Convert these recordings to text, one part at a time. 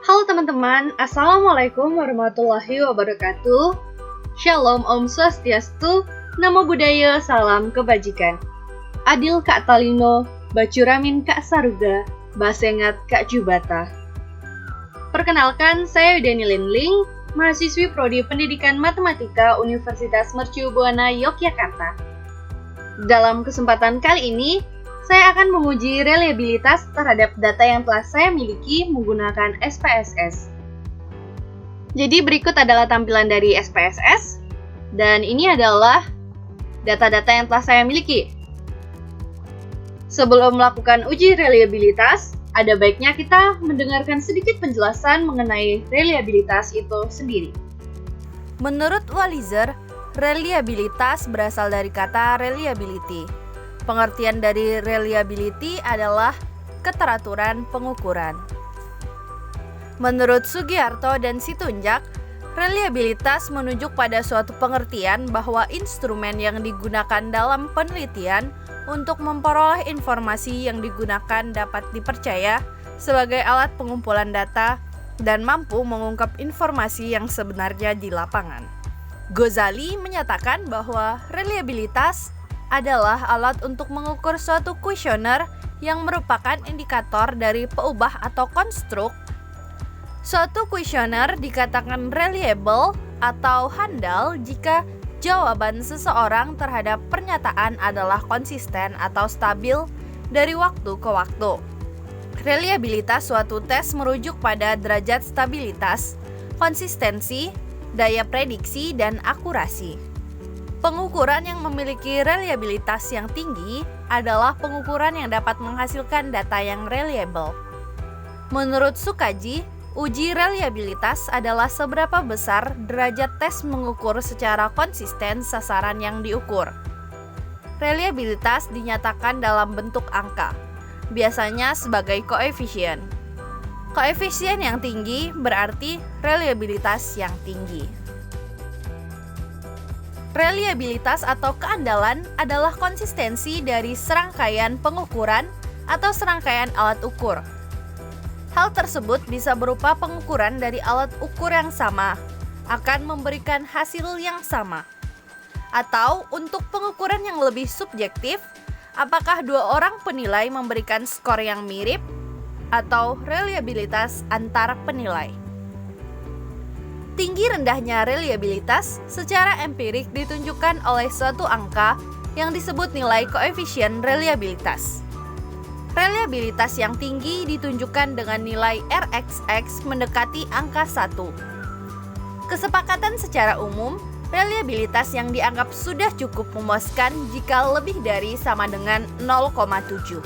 Halo teman-teman, Assalamualaikum warahmatullahi wabarakatuh. Shalom Om Swastiastu, Namo Buddhaya, Salam Kebajikan. Adil Kak Talino, Bacuramin Kak Saruga, Basengat Kak Jubata. Perkenalkan, saya Yudhani Linling, mahasiswi Prodi Pendidikan Matematika Universitas Mercu Buana Yogyakarta. Dalam kesempatan kali ini, saya akan menguji reliabilitas terhadap data yang telah saya miliki menggunakan SPSS. Jadi berikut adalah tampilan dari SPSS, dan ini adalah data-data yang telah saya miliki. Sebelum melakukan uji reliabilitas, ada baiknya kita mendengarkan sedikit penjelasan mengenai reliabilitas itu sendiri. Menurut Walliser, reliabilitas berasal dari kata reliability. Pengertian dari reliability adalah keteraturan pengukuran. Menurut Sugiarto dan Situnjak, reliabilitas menunjuk pada suatu pengertian bahwa instrumen yang digunakan dalam penelitian untuk memperoleh informasi yang digunakan dapat dipercaya sebagai alat pengumpulan data dan mampu mengungkap informasi yang sebenarnya di lapangan. Ghazali menyatakan bahwa reliabilitas adalah alat untuk mengukur suatu kuesioner yang merupakan indikator dari peubah atau konstruk. Suatu kuesioner dikatakan reliable atau handal jika jawaban seseorang terhadap pernyataan adalah konsisten atau stabil dari waktu ke waktu. Reliabilitas suatu tes merujuk pada derajat stabilitas, konsistensi, daya prediksi, dan akurasi. Pengukuran yang memiliki reliabilitas yang tinggi adalah pengukuran yang dapat menghasilkan data yang reliable. Menurut Sukaji, uji reliabilitas adalah seberapa besar derajat tes mengukur secara konsisten sasaran yang diukur. Reliabilitas dinyatakan dalam bentuk angka, biasanya sebagai koefisien. Koefisien yang tinggi berarti reliabilitas yang tinggi. Reliabilitas atau keandalan adalah konsistensi dari serangkaian pengukuran atau serangkaian alat ukur. Hal tersebut bisa berupa pengukuran dari alat ukur yang sama akan memberikan hasil yang sama. Atau untuk pengukuran yang lebih subjektif, apakah dua orang penilai memberikan skor yang mirip atau reliabilitas antar penilai. Tinggi rendahnya reliabilitas secara empirik ditunjukkan oleh suatu angka yang disebut nilai koefisien reliabilitas. Reliabilitas yang tinggi ditunjukkan dengan nilai RXX mendekati angka 1. Kesepakatan secara umum, reliabilitas yang dianggap sudah cukup memuaskan jika lebih dari sama dengan 0,7.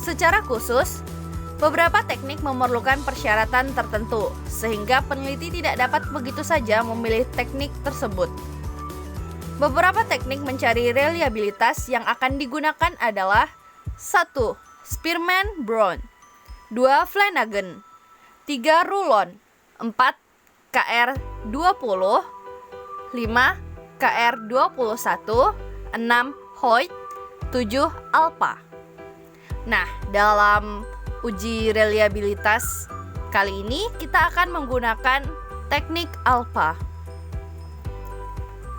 Secara khusus, beberapa teknik memerlukan persyaratan tertentu, sehingga peneliti tidak dapat begitu saja memilih teknik tersebut. Beberapa teknik mencari reliabilitas yang akan digunakan adalah 1. Spearman-Brown 2. Flanagan 3. Rulon 4. KR20 5. KR21 6. Hoyt 7. Alpha. Nah, dalam uji reliabilitas kali ini kita akan menggunakan teknik alpha.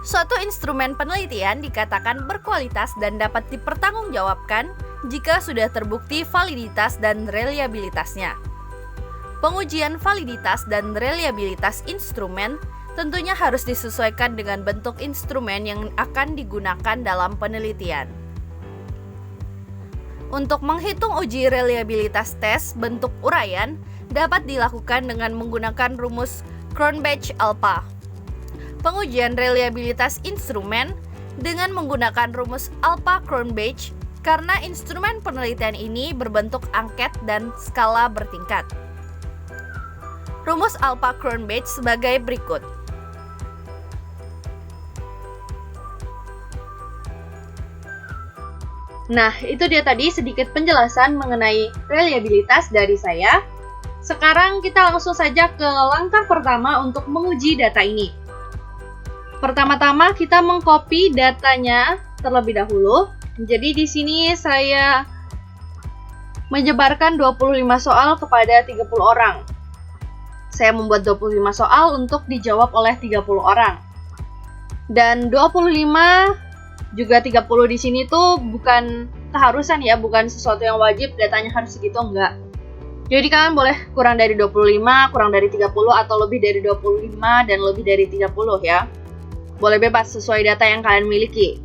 Suatu instrumen penelitian dikatakan berkualitas dan dapat dipertanggungjawabkan jika sudah terbukti validitas dan reliabilitasnya. Pengujian validitas dan reliabilitas instrumen tentunya harus disesuaikan dengan bentuk instrumen yang akan digunakan dalam penelitian. Untuk menghitung uji reliabilitas tes bentuk uraian dapat dilakukan dengan menggunakan rumus Cronbach-Alpha. Pengujian reliabilitas instrumen dengan menggunakan rumus Alpha-Cronbach karena instrumen penelitian ini berbentuk angket dan skala bertingkat. Rumus Alpha-Cronbach sebagai berikut. Nah, itu dia tadi sedikit penjelasan mengenai reliabilitas dari saya. Sekarang kita langsung saja ke langkah pertama untuk menguji data ini. Pertama-tama kita mengcopy datanya terlebih dahulu. Jadi di sini saya menyebarkan 25 soal kepada 30 orang. Saya membuat 25 soal untuk dijawab oleh 30 orang. Dan 25 juga 30 di sini tuh bukan keharusan ya, bukan sesuatu yang wajib datanya harus segitu, enggak. Jadi kalian boleh kurang dari 25, kurang dari 30, atau lebih dari 25 dan lebih dari 30 ya. Boleh bebas sesuai data yang kalian miliki.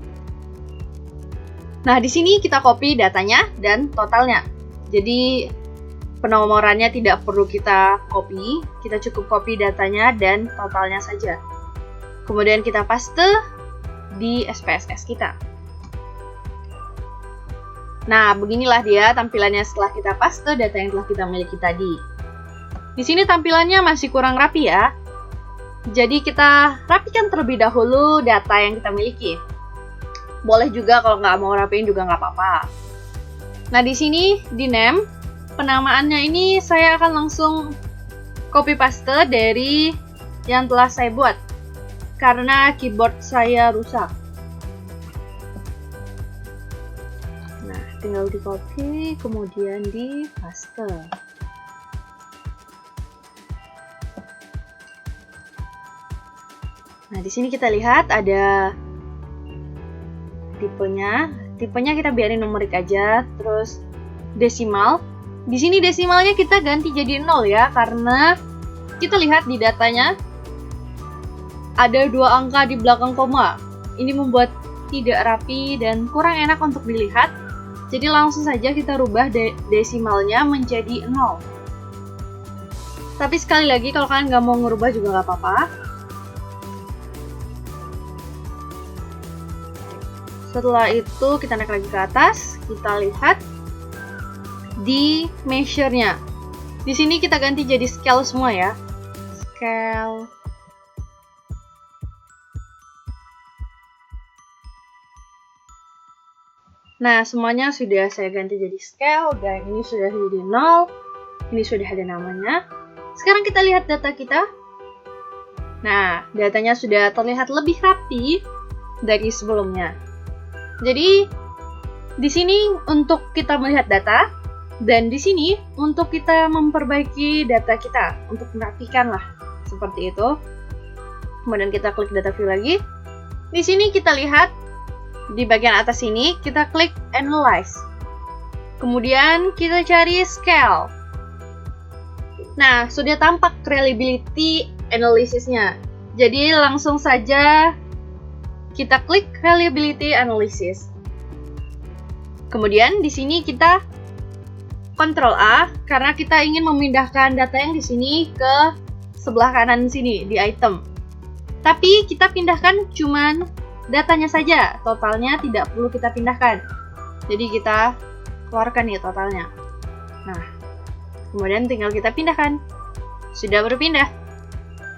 Nah, di sini kita copy datanya dan totalnya. Jadi penomorannya tidak perlu kita copy, kita cukup copy datanya dan totalnya saja. Kemudian kita paste di SPSS kita. Nah, beginilah dia tampilannya setelah kita paste data yang telah kita miliki tadi. Di sini tampilannya masih kurang rapi ya. Jadi kita rapikan terlebih dahulu data yang kita miliki. Boleh juga kalau nggak mau rapiin juga nggak apa-apa. Nah, di sini di name, penamaannya ini saya akan langsung copy paste dari yang telah saya buat. Karena keyboard saya rusak. Nah, tinggal di copy, kemudian di paste. Nah, di sini kita lihat ada tipenya. Tipenya kita biarin numerik aja, terus desimal. Di sini desimalnya kita ganti jadi 0 ya, karena kita lihat di datanya ada 2 angka di belakang koma. Ini membuat tidak rapi dan kurang enak untuk dilihat. Jadi langsung saja kita rubah desimalnya menjadi 0. Tapi sekali lagi kalau kalian nggak mau ngerubah juga nggak apa-apa. Setelah itu kita naik lagi ke atas, kita lihat di measure-nya. Di sini kita ganti jadi scale semua ya. Scale. Nah, semuanya sudah saya ganti jadi scale, dan ini sudah jadi 0, ini sudah ada namanya. Sekarang kita lihat data kita. Nah, datanya sudah terlihat lebih rapi dari sebelumnya. Jadi, di sini untuk kita melihat data, dan di sini untuk kita memperbaiki data kita, untuk merapikan lah, seperti itu. Kemudian kita klik data view lagi. Di sini kita lihat di bagian atas ini, kita klik Analyze. Kemudian kita cari Scale. Nah, sudah tampak Reliability Analysis-nya. Jadi langsung saja kita klik Reliability Analysis. Kemudian di sini kita Ctrl A karena kita ingin memindahkan data yang di sini ke sebelah kanan sini di item. Tapi kita pindahkan cuman datanya saja, totalnya tidak perlu kita pindahkan. Jadi kita keluarkan nih totalnya. Nah, kemudian tinggal kita pindahkan. Sudah berpindah.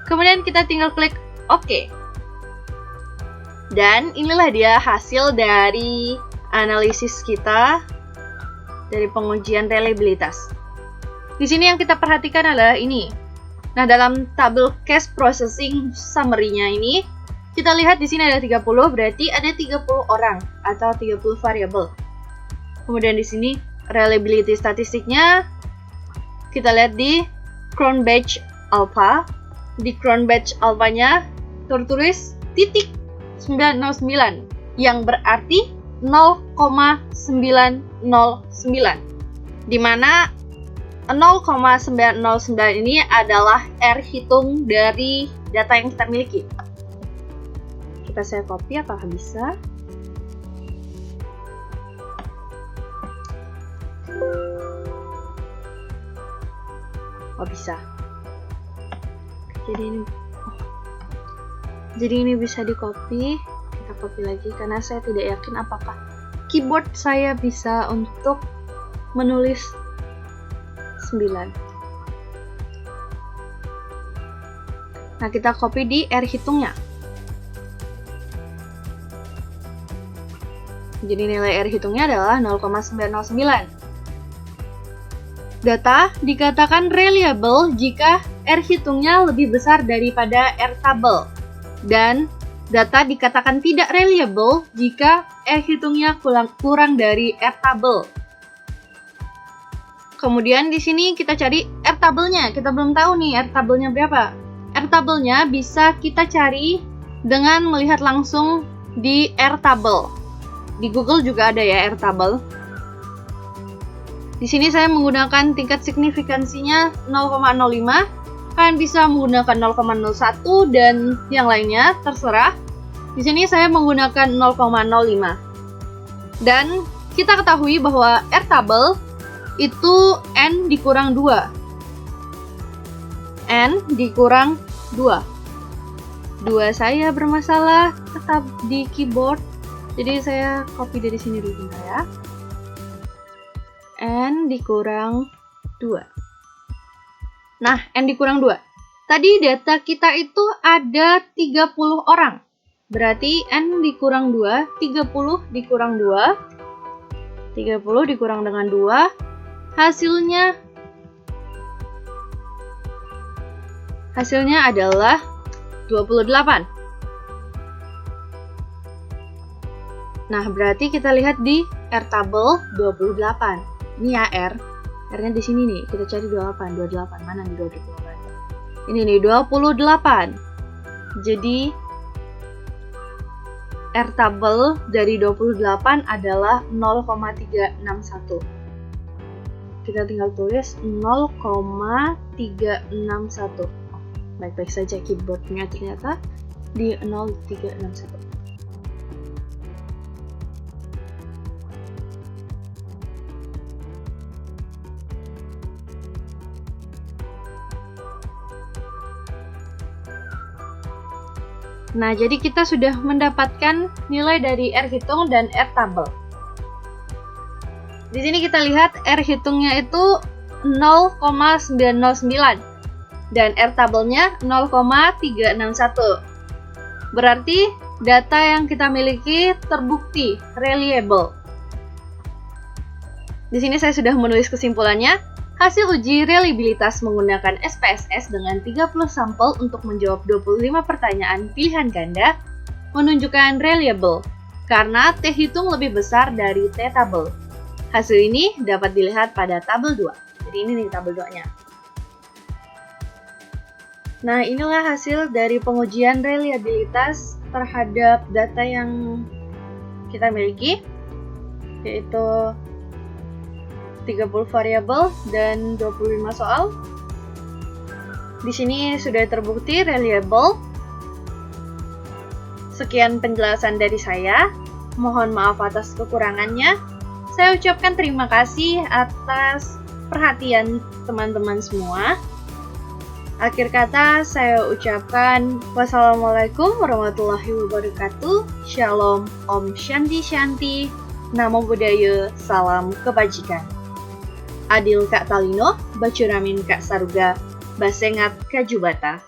Kemudian kita tinggal klik OK. Dan inilah dia hasil dari analisis kita dari pengujian reliabilitas. Di sini yang kita perhatikan adalah ini. Nah, dalam tabel case processing summary-nya ini, kita lihat di sini ada 30, berarti ada 30 orang atau 30 variabel. Kemudian di sini reliability statistiknya kita lihat di Cron Batch Alpha. Di Cron Batch Alpha-nya tertulis titik 909 yang berarti 0,909, di mana 0,909 ini adalah R hitung dari data yang kita miliki. Saya copy, apakah bisa? Oh, bisa. Jadi ini bisa di copy. Kita copy lagi karena saya tidak yakin apakah keyboard saya bisa untuk menulis 9. Nah, kita copy di R hitungnya. Jadi nilai R hitungnya adalah 0,909. Data dikatakan reliable jika R hitungnya lebih besar daripada R tabel. Dan data dikatakan tidak reliable jika R hitungnya kurang dari R tabel. Kemudian di sini kita cari airtable-nya. Kita belum tahu nih airtable-nya berapa. Airtable-nya bisa kita cari dengan melihat langsung di airtable. Di Google juga ada ya airtable. Di sini saya menggunakan tingkat signifikansinya 0,05. Kalian bisa menggunakan 0,01 dan yang lainnya, terserah. Di sini saya menggunakan 0,05. Dan kita ketahui bahwa airtable itu N dikurang 2. N dikurang 2. 2 saya bermasalah tetap di keyboard. Jadi saya copy dari sini dulu bentar ya. N dikurang 2. Nah, N dikurang 2. Tadi data kita itu ada 30 orang. Berarti N dikurang 2, 30 dikurang 2. 30 dikurang dengan 2. Hasilnya adalah 28. Nah, berarti kita lihat di airtable 28. Ini ya R-nya di sini nih. Kita cari 28. Mana nih 28? Ini nih 28. Jadi airtable dari 28 adalah 0,361. Kita tinggal tulis 0,361. Baik-baik saja keyboardnya ternyata di 0,361. Nah, jadi kita sudah mendapatkan nilai dari R hitung dan R tabel. Di sini kita lihat R hitungnya itu 0,909 dan R tabelnya 0,361. Berarti data yang kita miliki terbukti reliable. Di sini saya sudah menulis kesimpulannya. Hasil uji reliabilitas menggunakan SPSS dengan 30 sampel untuk menjawab 25 pertanyaan pilihan ganda menunjukkan reliable karena T hitung lebih besar dari T tabel. Hasil ini dapat dilihat pada tabel 2. Jadi ini nih tabel 2-nya. Nah, inilah hasil dari pengujian reliabilitas terhadap data yang kita miliki, yaitu 30 variabel dan 25 soal. Di sini sudah terbukti reliable. Sekian penjelasan dari saya. Mohon maaf atas kekurangannya. Saya ucapkan terima kasih atas perhatian teman-teman semua. Akhir kata saya ucapkan wassalamualaikum warahmatullahi wabarakatuh. Shalom, Om Shanti Shanti. Namo Buddhaya, salam kebajikan. Adil Kak Talino, Bacuramin Kak Saruga, Basengat Kajubata.